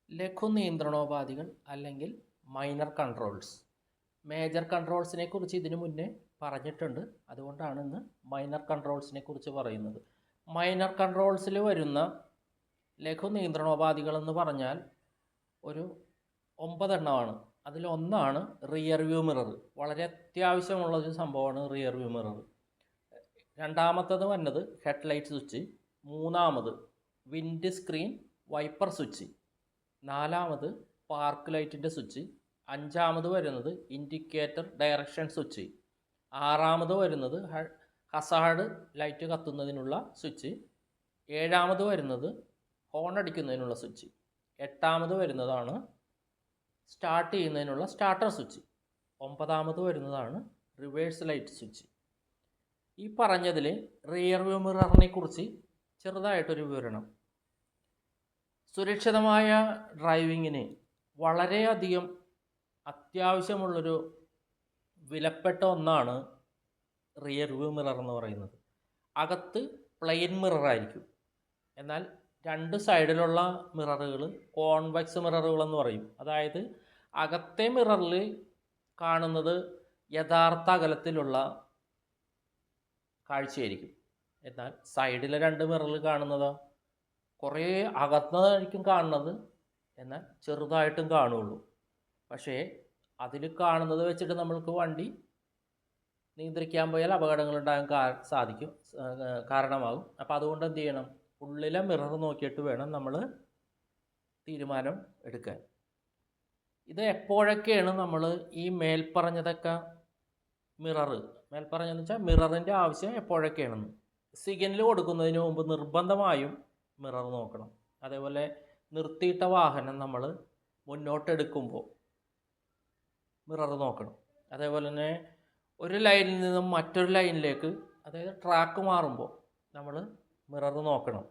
ലഘു നിയന്ത്രണോപാധികൾ അല്ലെങ്കിൽ minor controls. Major കൺട്രോൾസിനെ കുറിച്ച് ഇതിനു മുന്നേ പറഞ്ഞിട്ടുണ്ട്. അതുകൊണ്ടാണ് ഇന്ന് മൈനർ കൺട്രോൾസിനെ കുറിച്ച് പറയുന്നത്. മൈനർ കൺട്രോൾസിൽ വരുന്ന ലഘു നിയന്ത്രണോപാധികളെന്ന് പറഞ്ഞാൽ ഒരു 9 എണ്ണമാണ്. അതിലൊന്നാണ് റിയർ വ്യൂ മിറർ. വളരെ അത്യാവശ്യമുള്ളൊരു സംഭവമാണ് റിയർ വ്യൂ മിറർ. രണ്ടാമത്തത് വന്നത് ഹെഡ്ലൈറ്റ് സ്വിച്ച്. മൂന്നാമത് വിൻഡ് സ്ക്രീൻ വൈപ്പർ സ്വിച്ച്. നാലാമത് പാർക്ക് ലൈറ്റിൻ്റെ സ്വിച്ച്. അഞ്ചാമത് വരുന്നത് ഇൻഡിക്കേറ്റർ ഡയറക്ഷൻ സ്വിച്ച്. ആറാമത് വരുന്നത് ഹസാർഡ് ലൈറ്റ് കത്തുന്നതിനുള്ള സ്വിച്ച്. ഏഴാമത് വരുന്നത് ഹോൺ അടിക്കുന്നതിനുള്ള സ്വിച്ച്. എട്ടാമത് വരുന്നതാണ് സ്റ്റാർട്ട് ചെയ്യുന്നതിനുള്ള സ്റ്റാർട്ടർ സ്വിച്ച്. ഒമ്പതാമത് വരുന്നതാണ് റിവേഴ്സ് ലൈറ്റ് സ്വിച്ച്. ഈ പറഞ്ഞതിൽ റിയർ വ്യൂ മിററിനെ കുറിച്ച് ചെറുതായിട്ടൊരു വിവരണം. സുരക്ഷിതമായ ഡ്രൈവിങ്ങിന് വളരെയധികം അത്യാവശ്യമുള്ളൊരു വിലപ്പെട്ട ഒന്നാണ് റിയർ വ്യൂ മിറർ എന്ന് പറയുന്നത്. അകത്ത് പ്ലെയിൻ മിററായിരിക്കും. എന്നാൽ രണ്ട് സൈഡിലുള്ള മിററുകൾ കോൺവെക്സ് മിററുകൾ എന്ന് പറയും. അതായത് അകത്തെ മിററിൽ കാണുന്നത് യഥാർത്ഥ അകലത്തിലുള്ള കാഴ്ചയായിരിക്കും. എന്നാൽ സൈഡിലെ രണ്ട് മിററിൽ കാണുന്നതോ കുറേ അകന്നതായിരിക്കും കാണുന്നത്, എന്നാൽ ചെറുതായിട്ടും കാണുള്ളൂ. പക്ഷേ അതിൽ കാണുന്നത് വെച്ചിട്ട് നമ്മൾക്ക് വണ്ടി നിയന്ത്രിക്കാൻ പോയാൽ അപകടങ്ങൾ ഉണ്ടാകാൻ കാരണമാകും. അപ്പോൾ അതുകൊണ്ട് എന്ത് ചെയ്യണം? ഉള്ളിലെ മിറർ നോക്കിയിട്ട് വേണം നമ്മൾ തീരുമാനം എടുക്കാൻ. ഇത് എപ്പോഴൊക്കെയാണ് നമ്മൾ ഈ മേൽപ്പറഞ്ഞതൊക്കെ മേൽപ്പറഞ്ഞെന്ന് വെച്ചാൽ മിററിൻ്റെ ആവശ്യം എപ്പോഴൊക്കെയാണെന്ന്. സിഗ്നൽ കൊടുക്കുന്നതിന് മുമ്പ് നിർബന്ധമായും മിറർ നോക്കണം. അതേപോലെ നിർത്തിയിട്ട വാഹനം നമ്മൾ മുന്നോട്ടെടുക്കുമ്പോൾ മിറർ നോക്കണം. അതേപോലെ തന്നെ ഒരു ലൈനിൽ നിന്നും മറ്റൊരു ലൈനിലേക്ക്, അതായത് ട്രാക്ക് മാറുമ്പോൾ നമ്മൾ മിറർ നോക്കണം.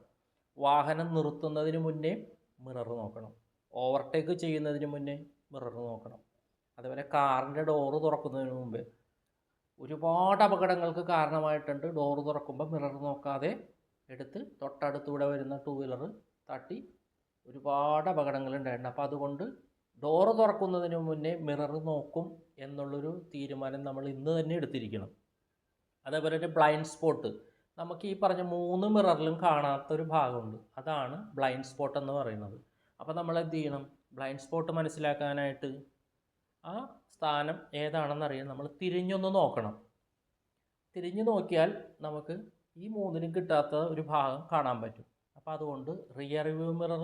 വാഹനം നിർത്തുന്നതിന് മുന്നേ മിറർ നോക്കണം. ഓവർടേക്ക് ചെയ്യുന്നതിന് മുന്നേ മിറർ നോക്കണം. അതേപോലെ കാറിൻ്റെ ഡോറ് തുറക്കുന്നതിന് മുമ്പ് ഒരുപാട് അപകടങ്ങൾക്ക് കാരണമായിട്ടുണ്ട്. ഡോറ് തുറക്കുമ്പോൾ മിറർ നോക്കാതെ എടുത്ത് തൊട്ടടുത്തൂടെ വരുന്ന ടൂ വീലർ തട്ടി ഒരുപാട് അപകടങ്ങൾ ഉണ്ടായിട്ടുണ്ട്. അപ്പോൾ അതുകൊണ്ട് ഡോറ് തുറക്കുന്നതിന് മുന്നേ മിറർ നോക്കും എന്നുള്ളൊരു തീരുമാനം നമ്മൾ ഇന്ന് തന്നെ എടുത്തിരിക്കണം. അതേപോലെ ഒരു ബ്ലൈൻഡ് സ്പോട്ട്, നമുക്ക് ഈ പറഞ്ഞ 3 മിററിലും കാണാത്തൊരു ഭാഗമുണ്ട്. അതാണ് ബ്ലൈൻഡ് സ്പോട്ട് എന്ന് പറയുന്നത്. അപ്പോൾ നമ്മൾ എന്ത് ചെയ്യണം? ബ്ലൈൻഡ് സ്പോട്ട് മനസ്സിലാക്കാനായിട്ട് ആ സ്ഥാനം ഏതാണെന്നറിയാൻ നമ്മൾ തിരിഞ്ഞൊന്ന് നോക്കണം. തിരിഞ്ഞു നോക്കിയാൽ നമുക്ക് ഈ 3നും കിട്ടാത്ത ഒരു ഭാഗം കാണാൻ പറ്റും. അപ്പോൾ അതുകൊണ്ട് റിയർ വ്യൂ മിറർ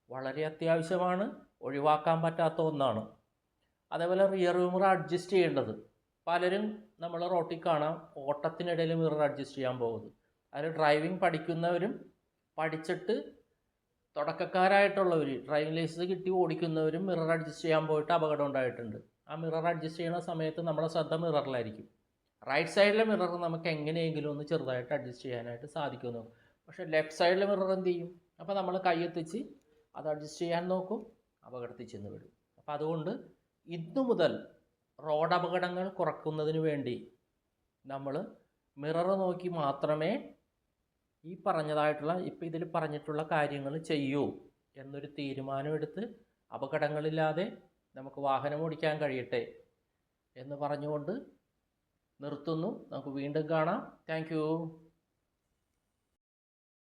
വളരെ അത്യാവശ്യമാണ്, ഒഴിവാക്കാൻ പറ്റാത്ത ഒന്നാണ്. അതേപോലെ റിയർ വ്യൂ മിറർ അഡ്ജസ്റ്റ് ചെയ്യേണ്ടത്, പലരും നമ്മൾ റോട്ടിൽ കാണാം ഓട്ടത്തിനിടയിൽ മിറർ അഡ്ജസ്റ്റ് ചെയ്യാൻ പോകുന്നത്. അതിൽ ഡ്രൈവിംഗ് പഠിക്കുന്നവരും പഠിച്ചിട്ട് തുടക്കക്കാരായിട്ടുള്ളവർ, ഡ്രൈവിംഗ് ലൈസൻസ് കിട്ടി ഓടിക്കുന്നവരും മിറർ അഡ്ജസ്റ്റ് ചെയ്യാൻ പോയിട്ട് അപകടം ഉണ്ടായിട്ടുണ്ട്. ആ മിറർ അഡ്ജസ്റ്റ് ചെയ്യുന്ന സമയത്ത് നമ്മുടെ ശ്രദ്ധ മിററിലായിരിക്കും. റൈറ്റ് സൈഡിലെ മിറർ നമുക്ക് എങ്ങനെയെങ്കിലും ഒന്ന് ചെറുതായിട്ട് അഡ്ജസ്റ്റ് ചെയ്യാനായിട്ട് സാധിക്കുന്നു. പക്ഷേ ലെഫ്റ്റ് സൈഡിലെ മിറർ എന്ത് ചെയ്യും? അപ്പോൾ നമ്മൾ കൈയെത്തിച്ച് അത് അഡ്ജസ്റ്റ് ചെയ്യാൻ നോക്കും, അപകടത്തിൽ ചെന്ന് വിടും. അപ്പോൾ അതുകൊണ്ട് ഇന്നു മുതൽ റോഡ് അപകടങ്ങൾ കുറയ്ക്കുന്നതിന് വേണ്ടി നമ്മൾ മിറർ നോക്കി മാത്രമേ ഈ പറഞ്ഞതായിട്ടുള്ള ഇപ്പോൾ ഇതിൽ പറഞ്ഞിട്ടുള്ള കാര്യങ്ങൾ ചെയ്യൂ എന്നൊരു തീരുമാനമെടുത്ത് അപകടങ്ങളില്ലാതെ നമുക്ക് വാഹനം ഓടിക്കാൻ കഴിയട്ടെ എന്ന് പറഞ്ഞുകൊണ്ട് നിർത്തുന്നു. നമുക്ക് വീണ്ടും കാണാം. Thank you.